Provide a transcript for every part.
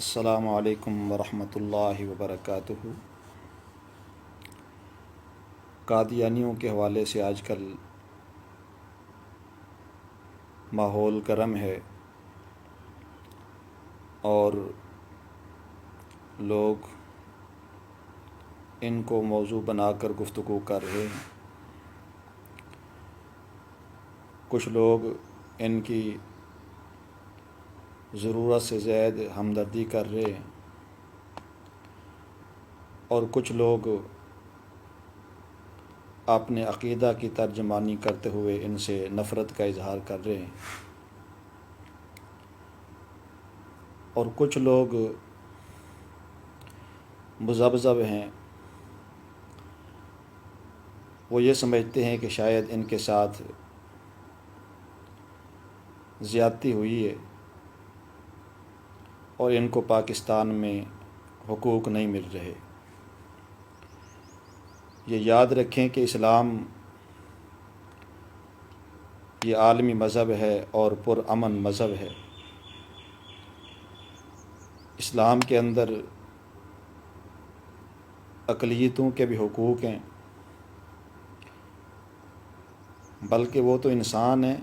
السلام علیکم ورحمۃ اللہ وبرکاتہ۔ قادیانیوں کے حوالے سے آج کل ماحول گرم ہے اور لوگ ان کو موضوع بنا کر گفتگو کر رہے ہیں۔ کچھ لوگ ان کی ضرورت سے زائد ہمدردی کر رہے ہیں اور کچھ لوگ اپنے عقیدہ کی ترجمانی کرتے ہوئے ان سے نفرت کا اظہار کر رہے ہیں، اور کچھ لوگ مذبذب ہیں، وہ یہ سمجھتے ہیں کہ شاید ان کے ساتھ زیادتی ہوئی ہے اور ان کو پاکستان میں حقوق نہیں مل رہے۔ یہ یاد رکھیں کہ اسلام یہ عالمی مذہب ہے اور پرامن مذہب ہے۔ اسلام کے اندر اقلیتوں کے بھی حقوق ہیں، بلکہ وہ تو انسان ہیں،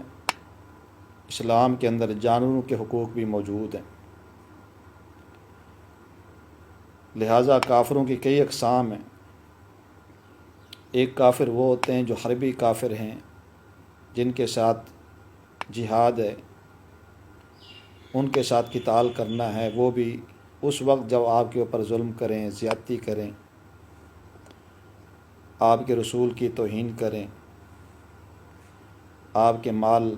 اسلام کے اندر جانوروں کے حقوق بھی موجود ہیں۔ لہٰذا کافروں کی کئی اقسام ہیں۔ ایک کافر وہ ہوتے ہیں جو حربی کافر ہیں، جن کے ساتھ جہاد ہے، ان کے ساتھ قتال کرنا ہے، وہ بھی اس وقت جب آپ کے اوپر ظلم کریں، زیادتی کریں، آپ کے رسول کی توہین کریں، آپ کے مال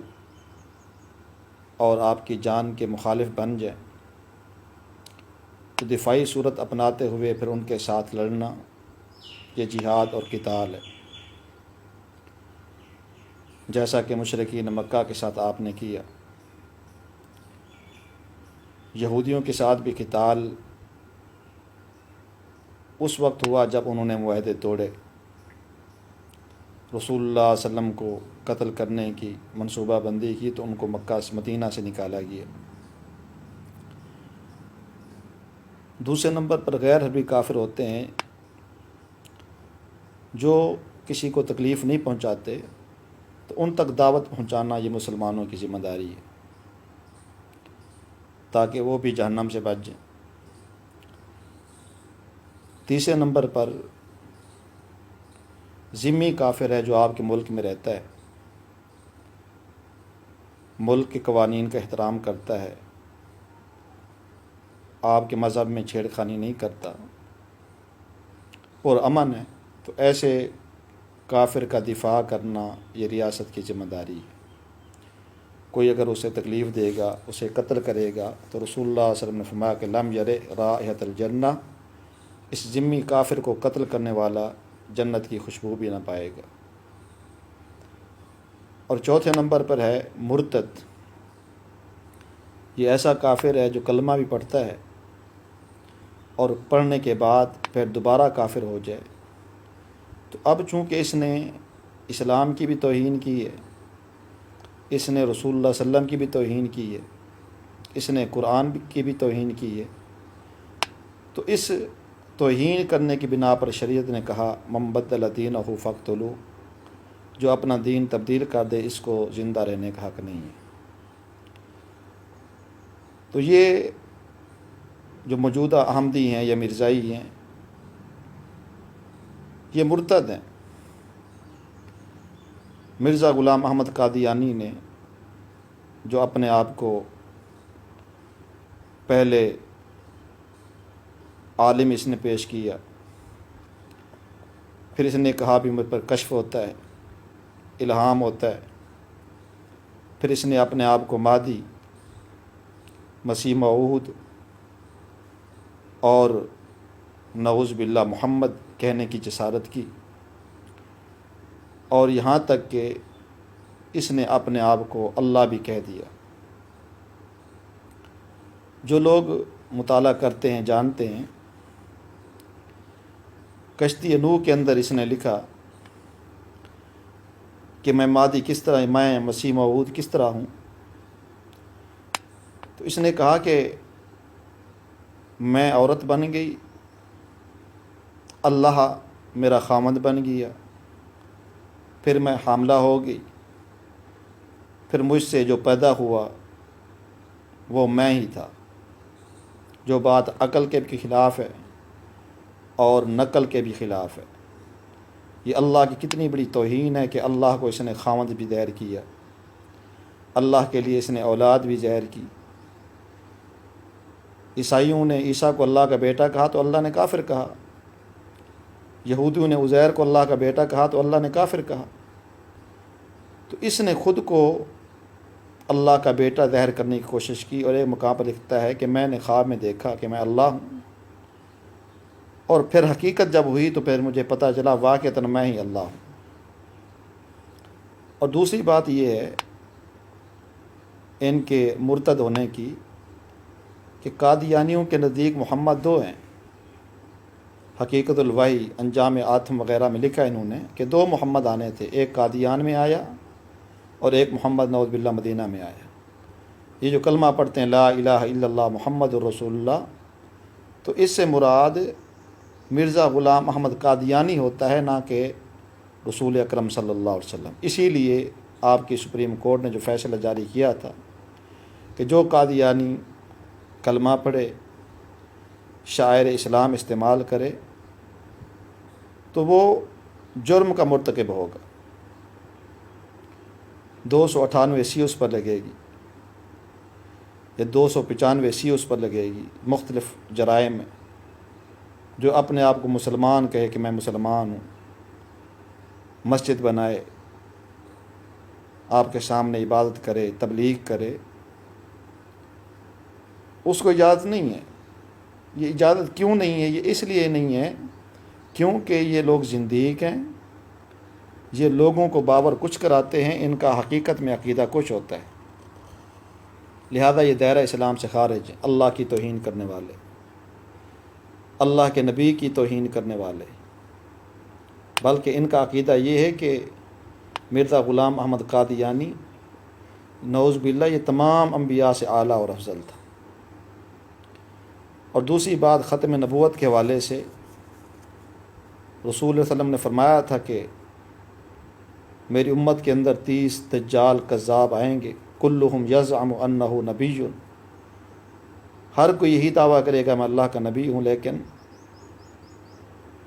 اور آپ کی جان کے مخالف بن جائیں، تو دفاعی صورت اپناتے ہوئے پھر ان کے ساتھ لڑنا یہ جہاد اور قتال ہے، جیسا کہ مشرکین مکہ کے ساتھ آپ نے کیا۔ یہودیوں کے ساتھ بھی قتال اس وقت ہوا جب انہوں نے معاہدے توڑے، رسول اللہ صلی اللہ علیہ وسلم کو قتل کرنے کی منصوبہ بندی کی تو ان کو مکہ سے مدینہ سے نکالا گیا۔ دوسرے نمبر پر غیر حربی کافر ہوتے ہیں جو کسی کو تکلیف نہیں پہنچاتے، تو ان تک دعوت پہنچانا یہ مسلمانوں کی ذمہ داری ہے تاکہ وہ بھی جہنم سے بچ جائیں۔ تیسرے نمبر پر ذمی کافر ہے جو آپ کے ملک میں رہتا ہے، ملک کے قوانین کا احترام کرتا ہے، آپ کے مذہب میں چھیڑ خانی نہیں کرتا اور امن ہے، تو ایسے کافر کا دفاع کرنا یہ ریاست کی ذمہ داری ہے۔ کوئی اگر اسے تکلیف دے گا، اسے قتل کرے گا، تو رسول اللہ صلی اللہ علیہ وسلم نے فرمایا کہ لم یرے رائحۃ الجنہ، اس ذمی کافر کو قتل کرنے والا جنت کی خوشبو بھی نہ پائے گا۔ اور چوتھے نمبر پر ہے مرتد۔ یہ ایسا کافر ہے جو کلمہ بھی پڑھتا ہے اور پڑھنے کے بعد پھر دوبارہ کافر ہو جائے، تو اب چونکہ اس نے اسلام کی بھی توہین کی ہے، اس نے رسول اللہ صلی اللہ علیہ وسلم کی بھی توہین کی ہے، اس نے قرآن کی بھی توہین کی ہے، تو اس توہین کرنے کی بنا پر شریعت نے کہا من بدل دینہ فاقتلوہ، جو اپنا دین تبدیل کر دے اس کو زندہ رہنے کا حق نہیں ہے۔ تو یہ جو موجودہ احمدی ہیں یا مرزائی ہیں، یہ مرتد ہیں۔ مرزا غلام احمد قادیانی نے جو اپنے آپ کو پہلے عالم اس نے پیش کیا، پھر اس نے کہا بھی مجھ پر کشف ہوتا ہے، الہام ہوتا ہے، پھر اس نے اپنے آپ کو مہدی، مسیح موعود اور نعوذ باللہ محمد کہنے کی جسارت کی، اور یہاں تک کہ اس نے اپنے آپ کو اللہ بھی کہہ دیا۔ جو لوگ مطالعہ کرتے ہیں جانتے ہیں، کشتی نوح کے اندر اس نے لکھا کہ میں مہدی کس طرح، میں مسیح موعود کس طرح ہوں، تو اس نے کہا کہ میں عورت بن گئی، اللہ میرا خامند بن گیا، پھر میں حاملہ ہو گئی، پھر مجھ سے جو پیدا ہوا وہ میں ہی تھا، جو بات عقل کے بھی خلاف ہے اور نقل کے بھی خلاف ہے۔ یہ اللہ کی کتنی بڑی توہین ہے کہ اللہ کو اس نے خامند بھی ظاہر کیا، اللہ کے لیے اس نے اولاد بھی ظاہر کی۔ عیسائیوں نے عیسیٰ کو اللہ کا بیٹا کہا تو اللہ نے کافر کہا، یہودیوں نے عزیر کو اللہ کا بیٹا کہا تو اللہ نے کافر کہا۔ تو اس نے خود کو اللہ کا بیٹا ظاہر کرنے کی کوشش کی، اور ایک مقام پر لکھتا ہے کہ میں نے خواب میں دیکھا کہ میں اللہ ہوں، اور پھر حقیقت جب ہوئی تو پھر مجھے پتہ چلا واقعتاً میں ہی اللہ ہوں۔ اور دوسری بات یہ ہے ان کے مرتد ہونے کی کہ قادیانیوں کے نزدیک محمد دو ہیں۔ حقیقت الوحی انجام آتم وغیرہ میں لکھا انہوں نے کہ دو محمد آنے تھے، ایک قادیان میں آیا اور ایک محمد نعوذ باللہ مدینہ میں آیا۔ یہ جو کلمہ پڑھتے ہیں لا الہ الا اللہ محمد الرسول اللہ، تو اس سے مراد مرزا غلام احمد قادیانی ہوتا ہے، نہ کہ رسول اکرم صلی اللہ علیہ وسلم۔ اسی لیے آپ کی سپریم کورٹ نے جو فیصلہ جاری کیا تھا کہ جو قادیانی کلمہ پڑھے، شاعر اسلام استعمال کرے، تو وہ جرم کا مرتکب ہوگا، 298 سی اس پر لگے گی یا 295 سی اس پر لگے گی، مختلف جرائم میں۔ جو اپنے آپ کو مسلمان کہے کہ میں مسلمان ہوں، مسجد بنائے، آپ کے سامنے عبادت کرے، تبلیغ کرے، اس کو اجازت نہیں ہے۔ یہ اجازت کیوں نہیں ہے؟ یہ اس لیے نہیں ہے کیونکہ یہ لوگ زندیق ہیں، یہ لوگوں کو باور کچھ کراتے ہیں، ان کا حقیقت میں عقیدہ کچھ ہوتا ہے، لہذا یہ دائرہ اسلام سے خارج ہیں۔ اللہ کی توہین کرنے والے، اللہ کے نبی کی توہین کرنے والے، بلکہ ان کا عقیدہ یہ ہے کہ مرزا غلام احمد قادیانی نعوذ باللہ یہ تمام انبیاء سے اعلیٰ اور افضل تھا۔ اور دوسری بات ختم نبوت کے حوالے سے، رسول صلی اللہ علیہ وسلم نے فرمایا تھا کہ میری امت کے اندر 30 دجال کذاب آئیں گے، کلہم یزعم انہ نبی، ہر کوئی یہی دعویٰ کرے گا میں اللہ کا نبی ہوں، لیکن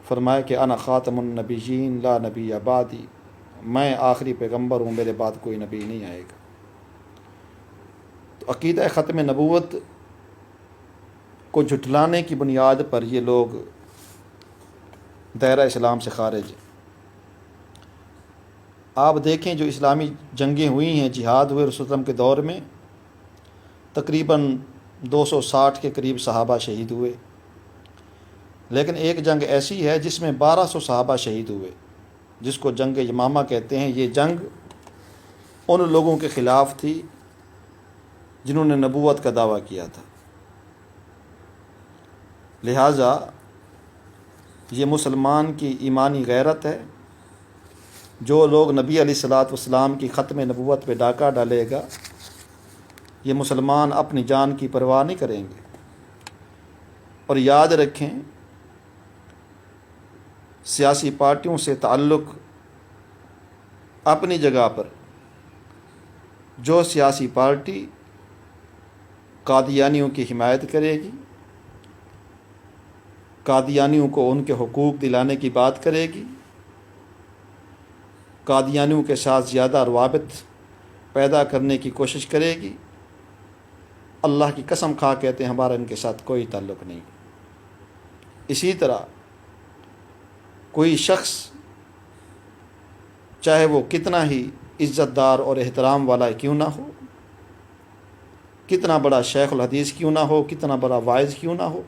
فرمایا کہ انا خاتم النبیین لا نبی بعدی، میں آخری پیغمبر ہوں، میرے بعد کوئی نبی نہیں آئے گا۔ تو عقیدہ ختم نبوت کو جھٹلانے کی بنیاد پر یہ لوگ دائرہ اسلام سے خارج ہیں۔ آپ دیکھیں جو اسلامی جنگیں ہوئی ہیں، جہاد ہوئے رسول اللہ کے دور میں، تقریباً 260 کے قریب صحابہ شہید ہوئے، لیکن ایک جنگ ایسی ہے جس میں 1200 صحابہ شہید ہوئے، جس کو جنگ یمامہ کہتے ہیں۔ یہ جنگ ان لوگوں کے خلاف تھی جنہوں نے نبوت کا دعویٰ کیا تھا، لہٰذا یہ مسلمان کی ایمانی غیرت ہے۔ جو لوگ نبی علیہ الصلاۃ والسلام کی ختم نبوت پہ ڈاکہ ڈالے گا، یہ مسلمان اپنی جان کی پرواہ نہیں کریں گے۔ اور یاد رکھیں، سیاسی پارٹیوں سے تعلق اپنی جگہ پر، جو سیاسی پارٹی قادیانیوں کی حمایت کرے گی، قادیانیوں کو ان کے حقوق دلانے کی بات کرے گی، قادیانیوں کے ساتھ زیادہ روابط پیدا کرنے کی کوشش کرے گی، اللہ کی قسم کھا کہتے ہیں ہمارا ان کے ساتھ کوئی تعلق نہیں۔ اسی طرح کوئی شخص چاہے وہ کتنا ہی عزت دار اور احترام والا کیوں نہ ہو، کتنا بڑا شیخ الحدیث کیوں نہ ہو، کتنا بڑا واعظ کیوں نہ ہو،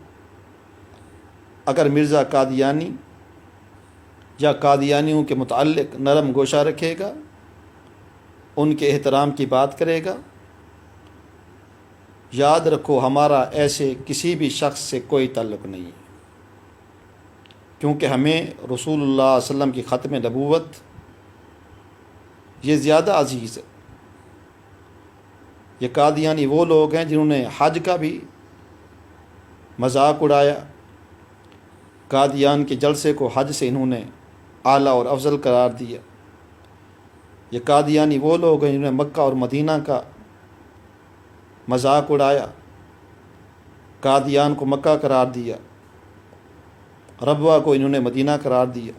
اگر مرزا قادیانی یا قادیانیوں کے متعلق نرم گوشہ رکھے گا، ان کے احترام کی بات کرے گا، یاد رکھو ہمارا ایسے کسی بھی شخص سے کوئی تعلق نہیں ہے، کیونکہ ہمیں رسول اللہ صلی اللہ علیہ وسلم کی ختم نبوت یہ زیادہ عزیز ہے۔ یہ قادیانی وہ لوگ ہیں جنہوں نے حج کا بھی مذاق اڑایا، قادیان کے جلسے کو حج سے انہوں نے اعلیٰ اور افضل قرار دیا۔ یہ قادیانی وہ لوگ ہیں جنہوں نے مکہ اور مدینہ کا مذاق اڑایا، قادیان کو مکہ قرار دیا، ربوہ کو انہوں نے مدینہ قرار دیا۔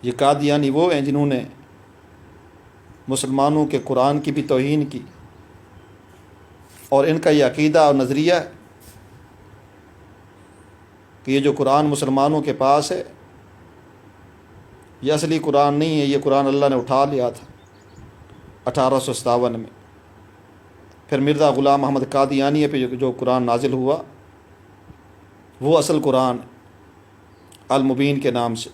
یہ قادیانی وہ ہیں جنہوں نے مسلمانوں کے قرآن کی بھی توہین کی، اور ان کا یہ عقیدہ اور نظریہ ہے کہ یہ جو قرآن مسلمانوں کے پاس ہے یہ اصلی قرآن نہیں ہے، یہ قرآن اللہ نے اٹھا لیا تھا 1857 میں۔ پھر مرزا غلام محمد قادیانی پہ جو قرآن نازل ہوا وہ اصل قرآن المبین کے نام سے۔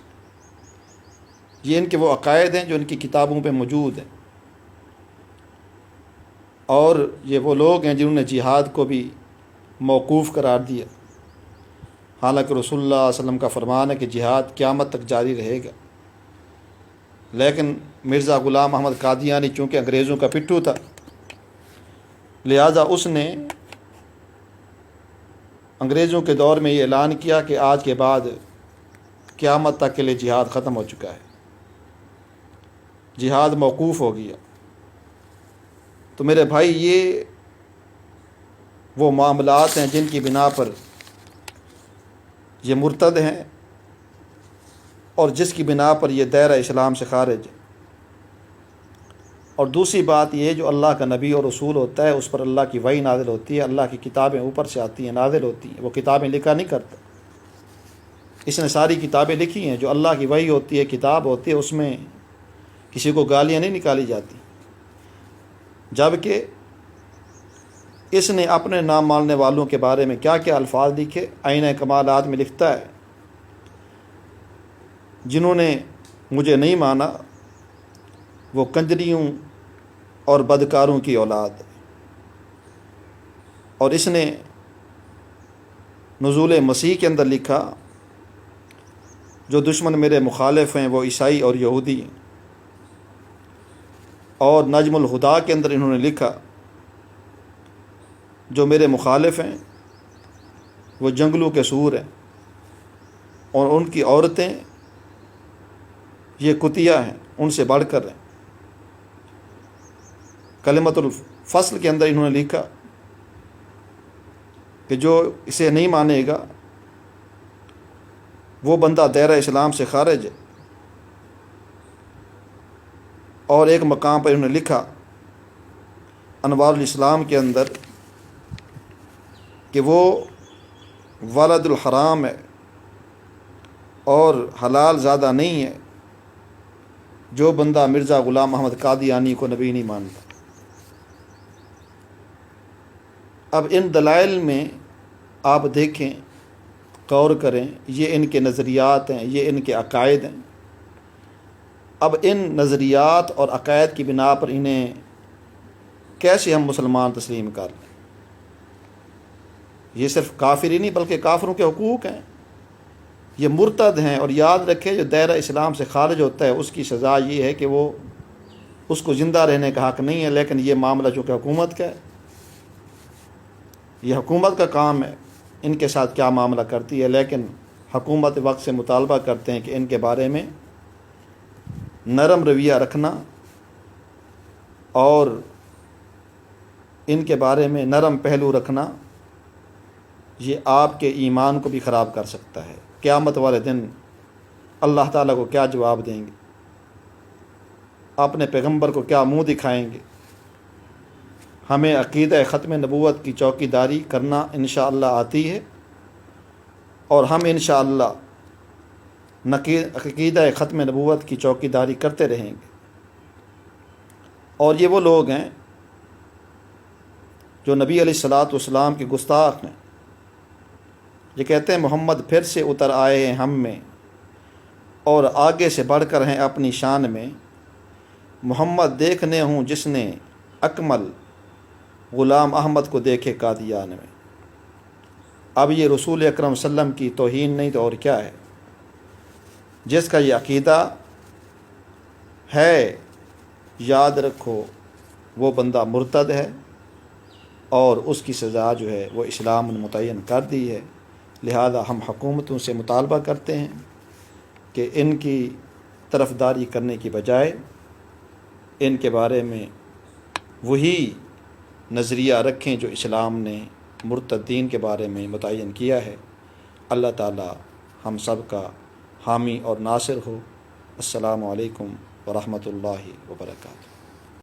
یہ ان کے وہ عقائد ہیں جو ان کی کتابوں پہ موجود ہیں، اور یہ وہ لوگ ہیں جنہوں نے جہاد کو بھی موقوف قرار دیا، حالانکہ رسول اللہ صلی اللہ علیہ وسلم کا فرمان ہے کہ جہاد قیامت تک جاری رہے گا۔ لیکن مرزا غلام محمد قادیانی چونکہ انگریزوں کا پٹھو تھا، لہذا اس نے انگریزوں کے دور میں یہ اعلان کیا کہ آج کے بعد قیامت تک کے لیے جہاد ختم ہو چکا ہے، جہاد موقوف ہو گیا۔ تو میرے بھائی یہ وہ معاملات ہیں جن کی بنا پر یہ مرتد ہیں، اور جس کی بنا پر یہ دائرہ اسلام سے خارج ہے۔ اور دوسری بات یہ جو اللہ کا نبی اور رسول ہوتا ہے اس پر اللہ کی وحی نازل ہوتی ہے، اللہ کی کتابیں اوپر سے آتی ہیں، نازل ہوتی ہیں، وہ کتابیں لکھا نہیں کرتا۔ اس نے ساری کتابیں لکھی ہیں، جو اللہ کی وحی ہوتی ہے، کتاب ہوتی ہے، اس میں کسی کو گالیاں نہیں نکالی جاتی، جبکہ اس نے اپنے نام ماننے والوں کے بارے میں کیا کیا الفاظ لکھے۔ آئینہ کمالات میں لکھتا ہے، جنہوں نے مجھے نہیں مانا وہ کنجریوں اور بدکاروں کی اولاد ہے۔ اور اس نے نزول مسیح کے اندر لکھا، جو دشمن میرے مخالف ہیں وہ عیسائی اور یہودی ہیں۔ اور نجم الہدا کے اندر انہوں نے لکھا، جو میرے مخالف ہیں وہ جنگلوں کے سور ہیں، اور ان کی عورتیں یہ کتیا ہیں، ان سے بڑھ کر ہیں۔ کلمۃ الفصل کے اندر انہوں نے لکھا کہ جو اسے نہیں مانے گا وہ بندہ دائرہ اسلام سے خارج ہے۔ اور ایک مقام پر انہوں نے لکھا انوار الاسلام کے اندر کہ وہ ولد الحرام ہے اور حلال زادہ نہیں ہے جو بندہ مرزا غلام محمد قادیانی کو نبی نہیں مانتا۔ اب ان دلائل میں آپ دیکھیں، غور کریں، یہ ان کے نظریات ہیں، یہ ان کے عقائد ہیں۔ اب ان نظریات اور عقائد کی بنا پر انہیں کیسے ہم مسلمان تسلیم کر لیں؟ یہ صرف کافر ہی نہیں بلکہ کافروں کے حقوق ہیں، یہ مرتد ہیں۔ اور یاد رکھیں جو دائرہ اسلام سے خارج ہوتا ہے اس کی سزا یہ ہے کہ وہ اس کو زندہ رہنے کا حق نہیں ہے، لیکن یہ معاملہ چونکہ حکومت کا ہے، یہ حکومت کا کام ہے ان کے ساتھ کیا معاملہ کرتی ہے، لیکن حکومت وقت سے مطالبہ کرتے ہیں کہ ان کے بارے میں نرم رویہ رکھنا، اور ان کے بارے میں نرم پہلو رکھنا، یہ آپ کے ایمان کو بھی خراب کر سکتا ہے۔ قیامت والے دن اللہ تعالیٰ کو کیا جواب دیں گے، اپنے پیغمبر کو کیا منہ دکھائیں گے؟ ہمیں عقیدہ ختم نبوت کی چوکی داری کرنا انشاءاللہ آتی ہے، اور ہم انشاءاللہ عقیدہ ختم نبوت کی چوکی داری کرتے رہیں گے۔ اور یہ وہ لوگ ہیں جو نبی علیہ الصلاۃ والسلام کے گستاخ ہیں، یہ کہتے ہیں محمد پھر سے اتر آئے ہیں ہم میں اور آگے سے بڑھ کر ہیں اپنی شان میں، محمد دیکھنے ہوں جس نے اکمل غلام احمد کو دیکھے قادیان میں۔ اب یہ رسول اکرم صلی اللہ علیہ وسلم کی توہین نہیں تو اور کیا ہے؟ جس کا یہ عقیدہ ہے، یاد رکھو وہ بندہ مرتد ہے، اور اس کی سزا جو ہے وہ اسلام نے متعین کر دی ہے۔ لہذا ہم حکومتوں سے مطالبہ کرتے ہیں کہ ان کی طرفداری کرنے کی بجائے ان کے بارے میں وہی نظریہ رکھیں جو اسلام نے مرتدین کے بارے میں متعین کیا ہے۔ اللہ تعالی ہم سب کا حامی اور ناصر ہو۔ السلام علیکم ورحمۃ اللہ وبرکاتہ۔